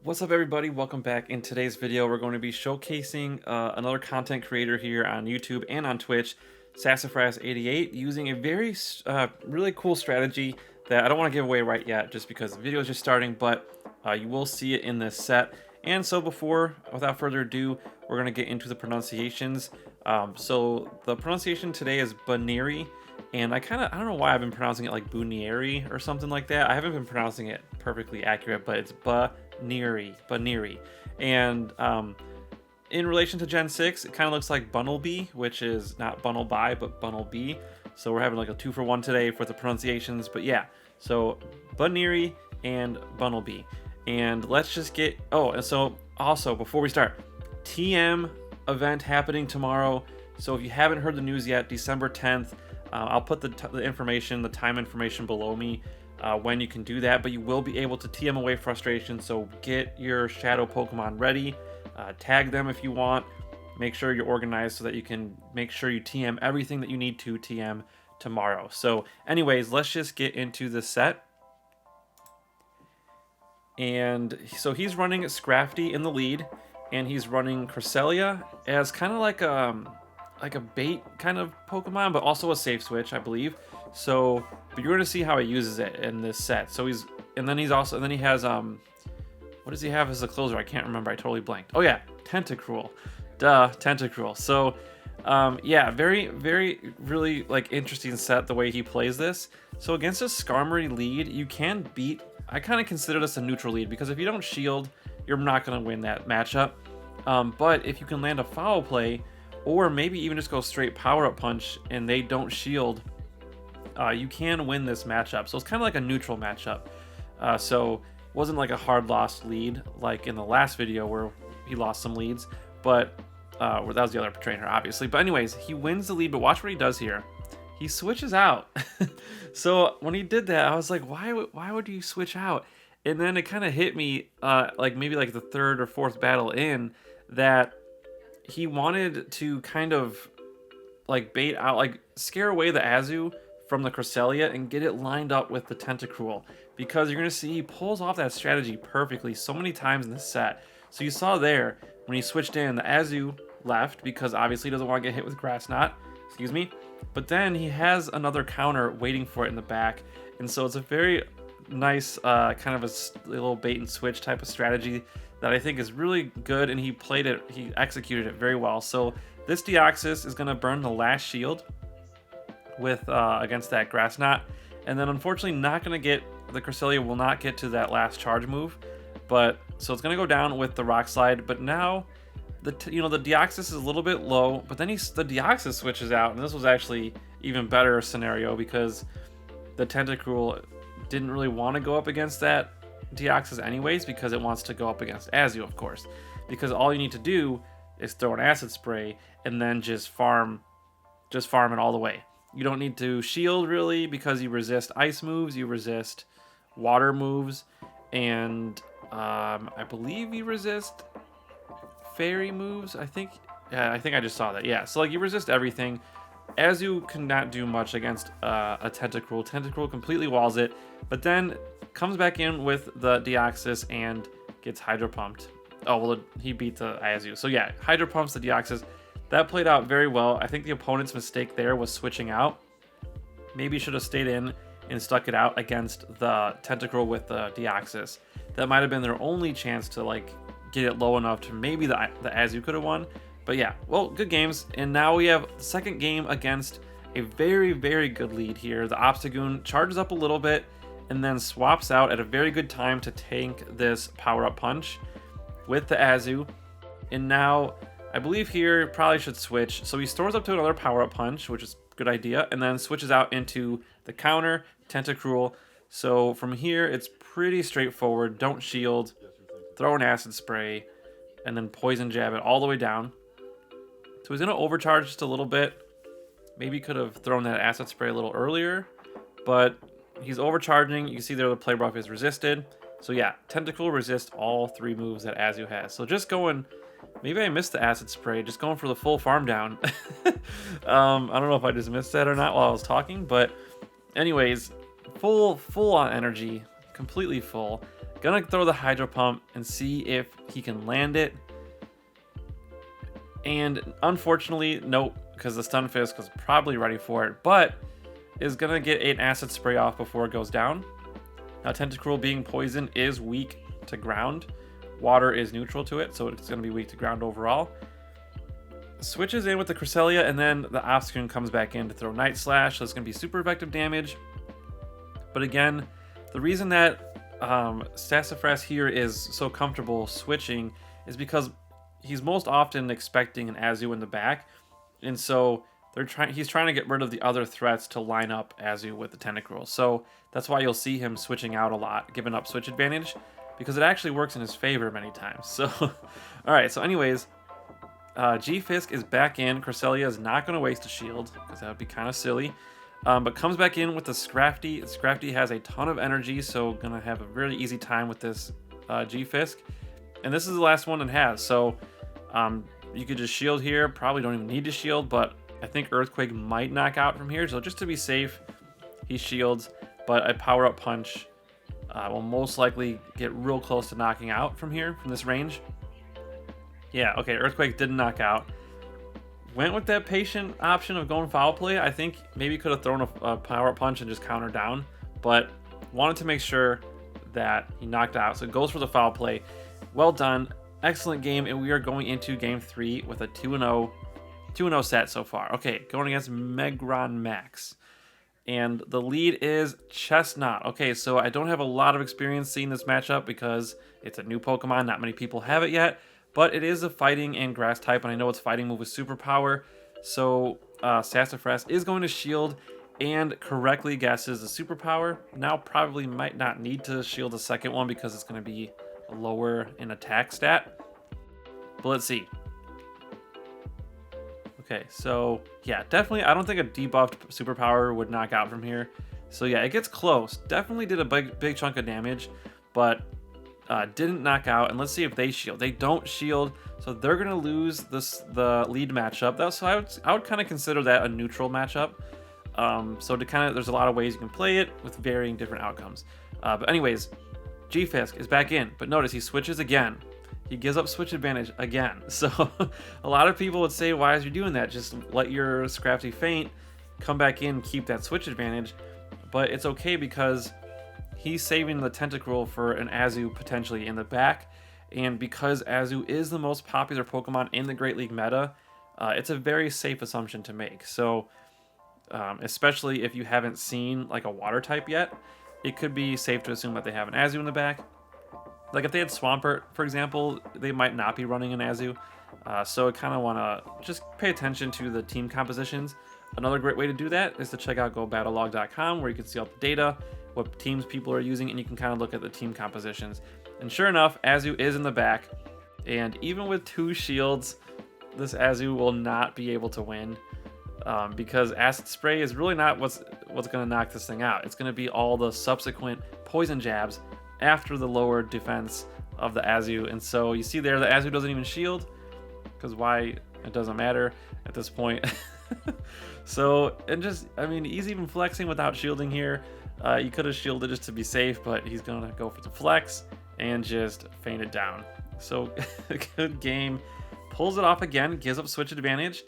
What's up, everybody? Welcome back. In today's video, we're going to be showcasing another content creator here on YouTube and on Twitch, Sassafras88, using a very really cool strategy that I don't want to give away right yet just because the video is just starting, but you will see it in this set. And so without further ado, we're going to get into the pronunciations. So the pronunciation today is Baneri, and I don't know why I've been pronouncing it like Bunieri or something like that. I haven't been pronouncing it perfectly accurate, but it's Baneri. And in relation to Gen 6, it kind of looks like Bunnelby, which is not Bunnelby, but Bunnelby. So we're having like a 2-for-1 today for the pronunciations. But yeah, so Baneri and Bunnelby. And let's just get... Oh, and so also, before we start, TM event happening tomorrow. So if you haven't heard the news yet, December 10th, I'll put the time information below me when you can do that, but you will be able to TM away frustration. So get your shadow Pokemon ready, tag them if you want, make sure you're organized so that you can make sure you TM everything that you need to TM tomorrow. So anyways, let's just get into the set. And so he's running Scrafty in the lead, and he's running Cresselia as kind of like a bait kind of Pokemon, but also a safe switch, I believe. So, but you're gonna see how he uses it in this set. So he has what does he have as a closer? I can't remember. I totally blanked. Oh yeah, Tentacruel. Duh, Tentacruel. So, yeah, really like interesting set the way he plays this. So against a Skarmory lead, you can beat. I kind of consider this a neutral lead because if you don't shield, you're not gonna win that matchup. But if you can land a foul play, or maybe even just go straight power-up punch and they don't shield, you can win this matchup. So it's kind of like a neutral matchup. So it wasn't like a hard lost lead like in the last video where he lost some leads, but that was the other trainer, obviously. But anyways, he wins the lead, but watch what he does here. He switches out. So when he did that, I was like, why would you switch out? And then it kind of hit me, like maybe like the third or fourth battle in, that he wanted to kind of like bait out, like scare away the Azu from the Cresselia and get it lined up with the Tentacruel, because you're going to see he pulls off that strategy perfectly so many times in this set. So you saw there when he switched in, the Azu left because obviously he doesn't want to get hit with Grass Knot, excuse me, but then he has another counter waiting for it in the back. And so it's a very nice kind of a little bait and switch type of strategy that I think is really good, and he executed it very well. So this Deoxys is going to burn the last shield with against that Grass Knot, and then unfortunately the Cresselia will not get to that last charge move, but so it's going to go down with the Rock Slide. But now the Deoxys is a little bit low, but then the Deoxys switches out, and this was actually even better scenario because the Tentacruel didn't really want to go up against that Deoxys anyways, because it wants to go up against Azu, of course, because all you need to do is throw an Acid Spray and then just farm it all the way. You don't need to shield really, because you resist ice moves, you resist water moves, and I believe you resist fairy moves. I think I just saw that. Yeah, so like you resist everything. Azu cannot do much against a Tentacruel. Tentacruel completely walls it, but then comes back in with the Deoxys and gets Hydro Pumped. Oh, well, he beat the Azu. So yeah, Hydro Pumps the Deoxys. That played out very well. I think the opponent's mistake there was switching out. Maybe should have stayed in and stuck it out against the Tentacruel with the Deoxys. That might have been their only chance to like get it low enough to maybe the Azu could have won. But yeah, well, good games. And now we have the second game against a very good lead here. The Obstagoon charges up a little bit and then swaps out at a very good time to tank this power-up punch with the Azu. And now, I believe here, probably should switch. So he stores up to another power-up punch, which is a good idea, and then switches out into the counter, Tentacruel. So from here, it's pretty straightforward. Don't shield, throw an Acid Spray, and then Poison Jab it all the way down. So he's going to overcharge just a little bit. Maybe could have thrown that Acid Spray a little earlier, but he's overcharging. You can see there the play buff is resisted. So yeah, Tentacruel resists all 3 moves that Azu has. So just going, maybe I missed the Acid Spray, just going for the full farm down. I don't know if I just missed that or not while I was talking, but anyways, full on energy, completely full. Gonna throw the Hydro Pump and see if he can land it. And unfortunately, nope, because the Stunfisk was probably ready for it, but is gonna get an Acid Spray off before it goes down. Now, Tentacruel being poison is weak to ground. Water is neutral to it, so it's gonna be weak to ground overall. Switches in with the Cresselia, and then the Obstacle comes back in to throw Night Slash, so it's gonna be super effective damage. But again, the reason that Sassafras here is so comfortable switching is because he's most often expecting an Azu in the back, and so he's trying to get rid of the other threats to line up Azu with the Tentacruel. So that's why you'll see him switching out a lot, giving up switch advantage, because it actually works in his favor many times. So, all right. So, anyways, G-Fisk is back in. Cresselia is not going to waste a shield because that would be kind of silly. But comes back in with the Scrafty. Scrafty has a ton of energy, so gonna have a really easy time with this G-Fisk. And this is the last one it has, so you could just shield here. Probably don't even need to shield, but I think Earthquake might knock out from here. So just to be safe, he shields, but a power-up punch will most likely get real close to knocking out from here, from this range. Yeah, okay, Earthquake didn't knock out. Went with that patient option of going foul play. I think maybe could have thrown a power-up punch and just counter down, but wanted to make sure that he knocked out. So it goes for the foul play. Well done. Excellent game, and we are going into game 3 with a 2-0 set so far. Okay, going against Megron Max. And the lead is Chestnut. Okay, so I don't have a lot of experience seeing this matchup because it's a new Pokemon. Not many people have it yet. But it is a fighting and grass type, and I know its fighting move is superpower. So Sassafras is going to shield and correctly guesses the superpower. Now probably might not need to shield the second one because it's going to be lower in attack stat. But let's see. Okay, so yeah, definitely I don't think a debuffed superpower would knock out from here. So yeah, it gets close. Definitely did a big chunk of damage, but didn't knock out. And let's see if they shield. They don't shield, so they're gonna lose the lead matchup. So I would kind of consider that a neutral matchup. So there's a lot of ways you can play it with varying different outcomes. But anyways, G-Fisk is back in, but notice he switches again. He gives up switch advantage again. So a lot of people would say, why is you doing that? Just let your Scrafty faint, come back in, keep that switch advantage. But it's okay because he's saving the Tentacruel for an Azu potentially in the back. And because Azu is the most popular Pokemon in the Great League meta, it's a very safe assumption to make. So especially if you haven't seen like a water type yet, it could be safe to assume that they have an Azu in the back. Like if they had Swampert, for example, they might not be running an Azu. So I kind of want to just pay attention to the team compositions. Another great way to do that is to check out GoBattleLog.com, where you can see all the data, what teams people are using, and you can kind of look at the team compositions. And sure enough, Azu is in the back, and even with 2 shields, this Azu will not be able to win because Acid Spray is really not what's going to knock this thing out. It's going to be all the subsequent poison jabs after the lower defense of the Azu. And so you see there, the Azu doesn't even shield, because why? It doesn't matter at this point. So, and just, I mean, he's even flexing without shielding here. You could have shielded just to be safe, but he's going to go for the flex and just feint it down. So, good game. Pulls it off again, gives up switch advantage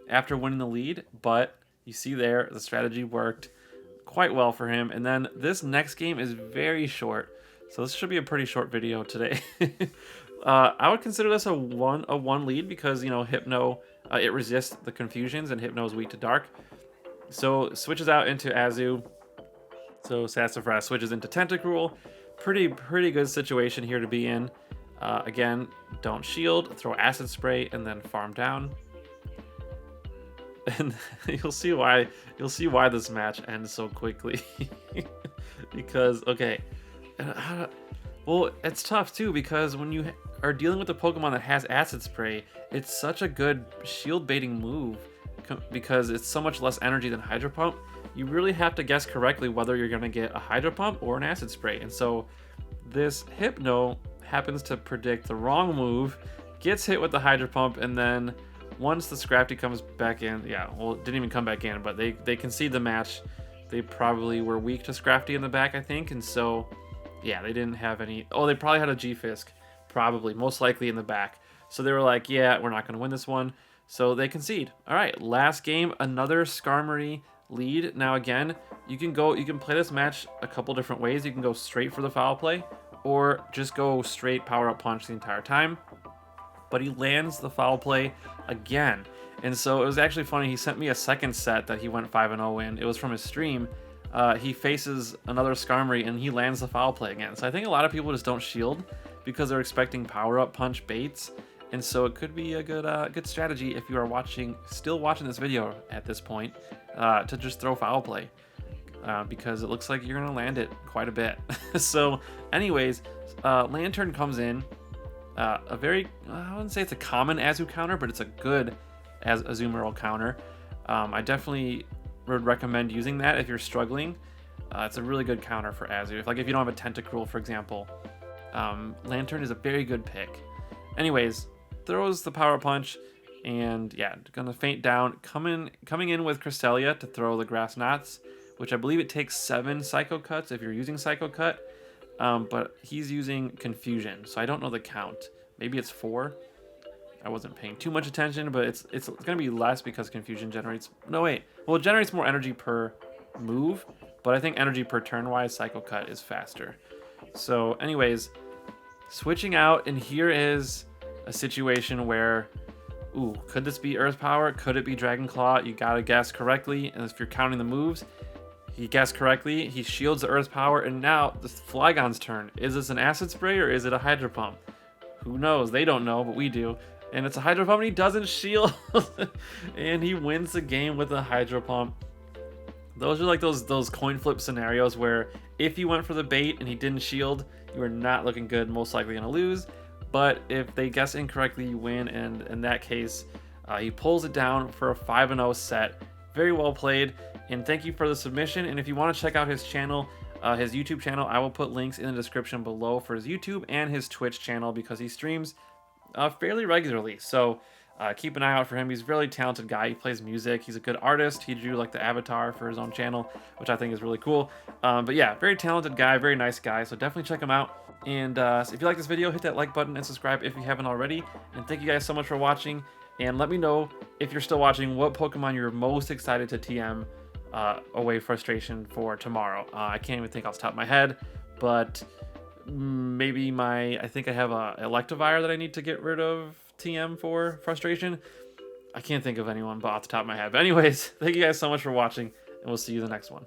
after winning the lead, but you see there, the strategy worked quite well for him. And then this next game is very short, so this should be a pretty short video today. I would consider this a one lead because, you know, Hypno, it resists the confusions, and Hypno is weak to dark. So switches out into Azu. So Sassafras switches into Tentacruel. Pretty good situation here to be in. Again, don't shield, throw Acid Spray, and then farm down. And you'll see why this match ends so quickly. Because, okay, well, it's tough too, because when you are dealing with a Pokemon that has Acid Spray, it's such a good shield baiting move because it's so much less energy than Hydro Pump. You really have to guess correctly whether you're going to get a Hydro Pump or an Acid Spray. And so this Hypno happens to predict the wrong move, gets hit with the Hydro Pump, and then once the Scrafty comes back in, yeah, well, it didn't even come back in, but they concede the match. They probably were weak to Scrafty in the back, I think, and so Yeah, they didn't have any. Oh, they probably had a G-Fisk, probably, most likely in the back. So they were like, yeah, we're not going to win this one. So they concede. All right, last game, another Skarmory lead. Now again, you can play this match a couple different ways. You can go straight for the foul play, or just go straight power up punch the entire time. But he lands the foul play again. And so it was actually funny. He sent me a second set that he went 5-0 in. It was from his stream. He faces another Skarmory and he lands the foul play again. So I think a lot of people just don't shield because they're expecting power up punch baits. And so it could be a good strategy if you are still watching this video at this point, to just throw foul play. Because it looks like you're going to land it quite a bit. So anyways, Lantern comes in. A very, I wouldn't say it's a common Azu-Counter, but it's a good Azumarills counter. I definitely would recommend using that if you're struggling. It's a really good counter for Azu. If you don't have a Tentacruel, for example, Lantern is a very good pick. Anyways, throws the power punch, and yeah, gonna faint down. Coming in with Cresselia to throw the Grass Knots, which I believe it takes 7 Psycho Cuts if you're using Psycho Cut. But he's using Confusion, so I don't know the count. Maybe it's 4. I wasn't paying too much attention, but it's gonna be less because Confusion generates. No wait, well it generates more energy per move, but I think energy per turn wise, Psycho Cut is faster. So, anyways, switching out, and here is a situation where, ooh, could this be Earth Power? Could it be Dragon Claw? You gotta guess correctly, and if you're counting the moves. He guessed correctly. He shields the Earth Power, and now the Flygon's turn. Is this an Acid Spray or is it a Hydro Pump? Who knows? They don't know, but we do. And it's a Hydro Pump, and he doesn't shield. And he wins the game with a Hydro Pump. Those are like those coin flip scenarios where if you went for the bait and he didn't shield, you are not looking good, most likely going to lose. But if they guess incorrectly, you win, and in that case, he pulls it down for a 5-0 set. Very well played. And thank you for the submission. And if you want to check out his channel, his YouTube channel, I will put links in the description below for his YouTube and his Twitch channel because he streams fairly regularly. So keep an eye out for him. He's a really talented guy. He plays music. He's a good artist. He drew like the avatar for his own channel, which I think is really cool. But yeah, very talented guy, very nice guy. So definitely check him out. And so if you like this video, hit that like button and subscribe if you haven't already. And thank you guys so much for watching. And let me know if you're still watching what Pokemon you're most excited to TM away Frustration for tomorrow. I can't even think off the top of my head, but maybe I think I have a Electivire that I need to get rid of TM for Frustration. I can't think of anyone but off the top of my head. But anyways, thank you guys so much for watching, and we'll see you in the next one.